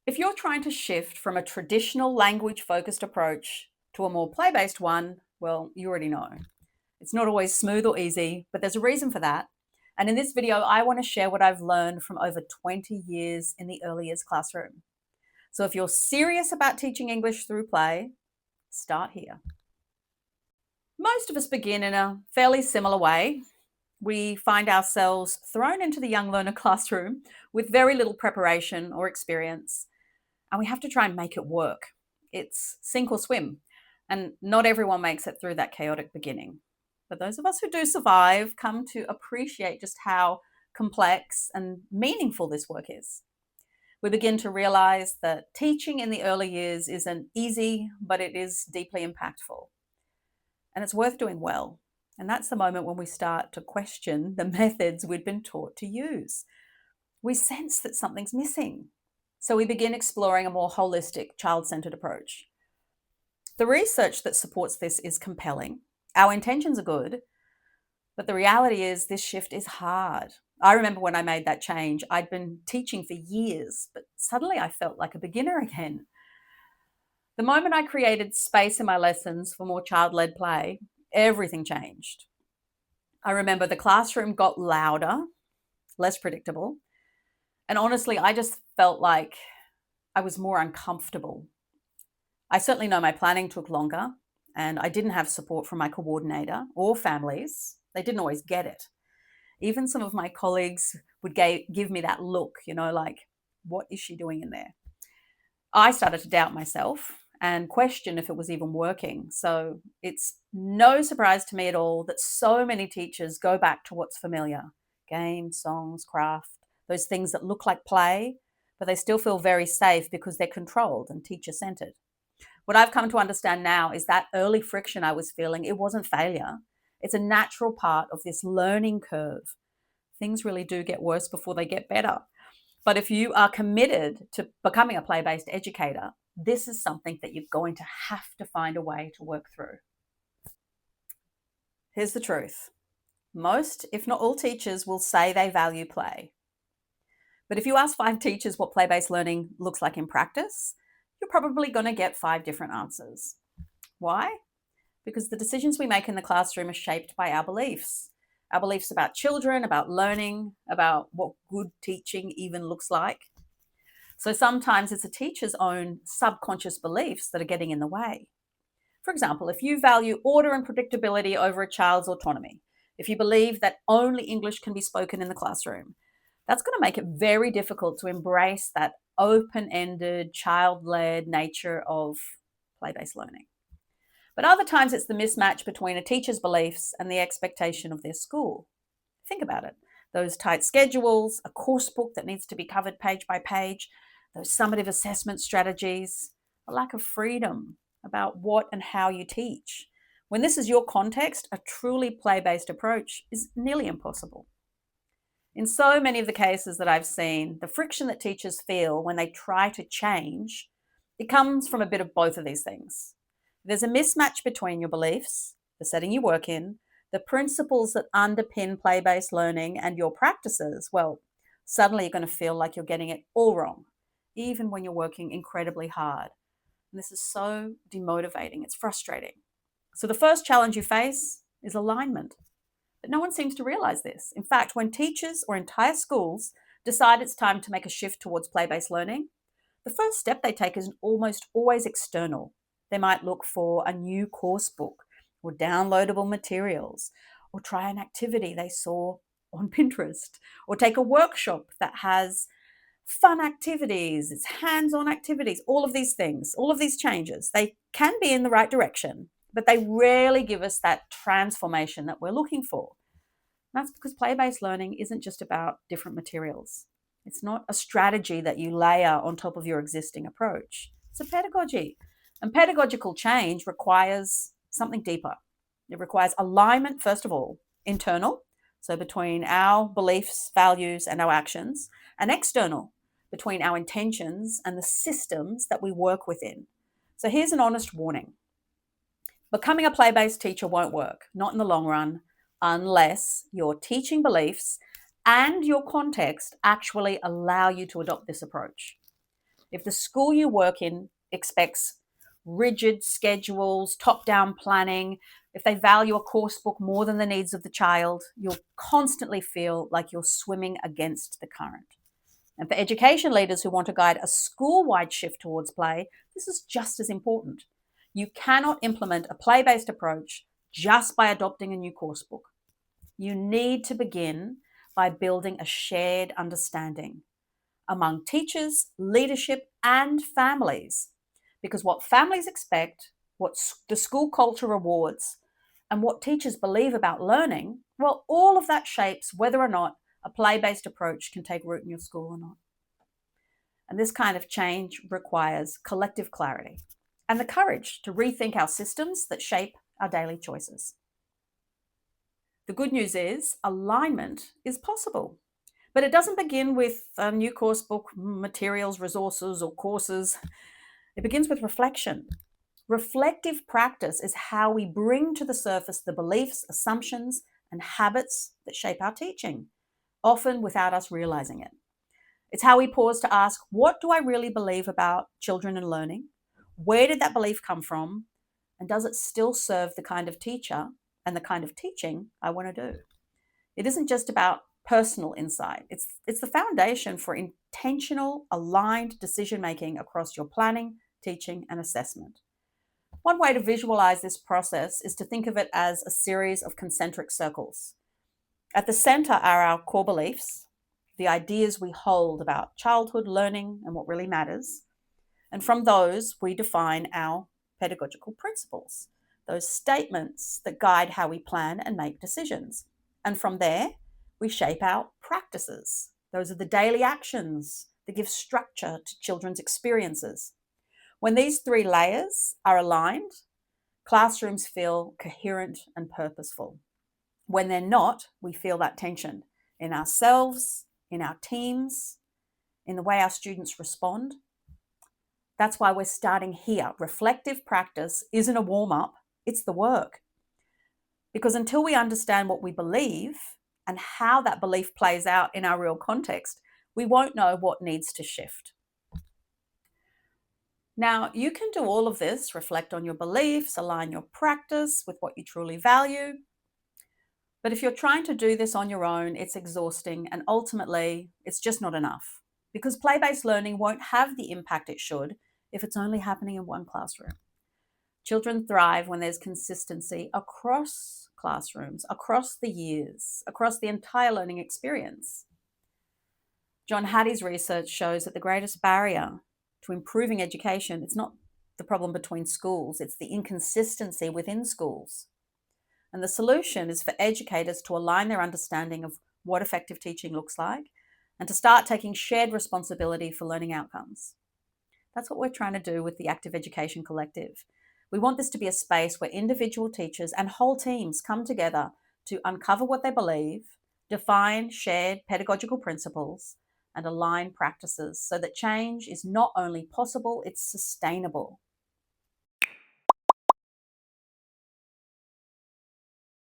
If you're trying to shift from a traditional language-focused approach to a more play-based one, well, you already know. It's not always smooth or easy, but there's a reason for that. And in this video, I want to share what I've learned from over 20 years in the early years classroom. So if you're serious about teaching English through play, start here. Most of us begin in a fairly similar way. We find ourselves thrown into the young learner classroom with very little preparation or experience, and we have to try and make it work. It's sink or swim, and not everyone makes it through that chaotic beginning. But those of us who do survive come to appreciate just how complex and meaningful this work is. We begin to realize that teaching in the early years isn't easy, but it is deeply impactful. And it's worth doing well. And that's the moment when we start to question the methods we'd been taught to use. We sense that something's missing. So we begin exploring a more holistic, child-centered approach. The research that supports this is compelling. Our intentions are good, but the reality is this shift is hard. I remember when I made that change, I'd been teaching for years, but suddenly I felt like a beginner again. The moment I created space in my lessons for more child-led play, everything changed. I remember the classroom got louder, less predictable, and honestly, I just felt like I was more uncomfortable. I certainly know my planning took longer, and I didn't have support from my coordinator or families. They didn't always get it. Even some of my colleagues would give me that look, like, what is she doing in there? I started to doubt myself and question if it was even working. So it's no surprise to me at all that so many teachers go back to what's familiar: games, songs, craft, those things that look like play, but they still feel very safe because they're controlled and teacher-centered. What I've come to understand now is that early friction I was feeling, it wasn't failure. It's a natural part of this learning curve. Things really do get worse before they get better. But if you are committed to becoming a play-based educator, this is something that you're going to have to find a way to work through. Here's the truth. Most, if not all, teachers will say they value play. But if you ask 5 teachers what play-based learning looks like in practice, you're probably going to get 5 different answers. Why? Because the decisions we make in the classroom are shaped by our beliefs about children, about learning, about what good teaching even looks like. So sometimes it's a teacher's own subconscious beliefs that are getting in the way. For example, if you value order and predictability over a child's autonomy, if you believe that only English can be spoken in the classroom, that's going to make it very difficult to embrace that open-ended, child-led nature of play-based learning. But other times it's the mismatch between a teacher's beliefs and the expectation of their school. Think about it. Those tight schedules, a course book that needs to be covered page by page, those summative assessment strategies, a lack of freedom about what and how you teach. When this is your context, a truly play-based approach is nearly impossible. In so many of the cases that I've seen, the friction that teachers feel when they try to change, it comes from a bit of both of these things. There's a mismatch between your beliefs, the setting you work in, the principles that underpin play-based learning, and your practices. Well, suddenly you're going to feel like you're getting it all wrong, even when you're working incredibly hard. And this is so demotivating. It's frustrating. So the first challenge you face is alignment. But no one seems to realize this. In fact, when teachers or entire schools decide it's time to make a shift towards play-based learning, the first step they take is almost always external. They might look for a new course book or downloadable materials, or try an activity they saw on Pinterest, or take a workshop that has fun activities, it's hands-on activities, all of these things, all of these changes. They can be in the right direction, but they rarely give us that transformation that we're looking for. That's because play-based learning isn't just about different materials. It's not a strategy that you layer on top of your existing approach. It's a pedagogy. And pedagogical change requires something deeper. It requires alignment, first of all, internal, so between our beliefs, values, and our actions, and external, between our intentions and the systems that we work within. So here's an honest warning. Becoming a play-based teacher won't work, not in the long run, unless your teaching beliefs and your context actually allow you to adopt this approach. If the school you work in expects rigid schedules, top-down planning, if they value a course book more than the needs of the child, you'll constantly feel like you're swimming against the current. And for education leaders who want to guide a school-wide shift towards play, this is just as important. You cannot implement a play-based approach just by adopting a new course book. You need to begin by building a shared understanding among teachers, leadership, and families. Because what families expect, what the school culture rewards, and what teachers believe about learning, well, all of that shapes whether or not a play-based approach can take root in your school or not. And this kind of change requires collective clarity and the courage to rethink our systems that shape our daily choices. The good news is alignment is possible, but it doesn't begin with a new course book, materials, resources, or courses. It begins with reflection. Reflective practice is how we bring to the surface the beliefs, assumptions, and habits that shape our teaching, often without us realizing it. It's how we pause to ask, what do I really believe about children and learning? Where did that belief come from? And does it still serve the kind of teacher and the kind of teaching I want to do? It isn't just about personal insight. It's the foundation for intentional, aligned decision-making across your planning, teaching, and assessment. One way to visualize this process is to think of it as a series of concentric circles. At the center are our core beliefs, the ideas we hold about childhood, learning, and what really matters. And from those, we define our pedagogical principles, those statements that guide how we plan and make decisions. And from there, we shape our practices. Those are the daily actions that give structure to children's experiences. When these three layers are aligned, classrooms feel coherent and purposeful. When they're not, we feel that tension in ourselves, in our teams, in the way our students respond. That's why we're starting here. Reflective practice isn't a warm-up, it's the work. Because until we understand what we believe and how that belief plays out in our real context, we won't know what needs to shift. Now, you can do all of this, reflect on your beliefs, align your practice with what you truly value. But if you're trying to do this on your own, it's exhausting and ultimately it's just not enough, because play-based learning won't have the impact it should if it's only happening in one classroom. Children thrive when there's consistency across classrooms, across the years, across the entire learning experience. John Hattie's research shows that the greatest barrier to improving education, it's not the problem between schools, it's the inconsistency within schools. And the solution is for educators to align their understanding of what effective teaching looks like and to start taking shared responsibility for learning outcomes. That's what we're trying to do with the Active Education Collective. We want this to be a space where individual teachers and whole teams come together to uncover what they believe, define shared pedagogical principles, and align practices so that change is not only possible, it's sustainable.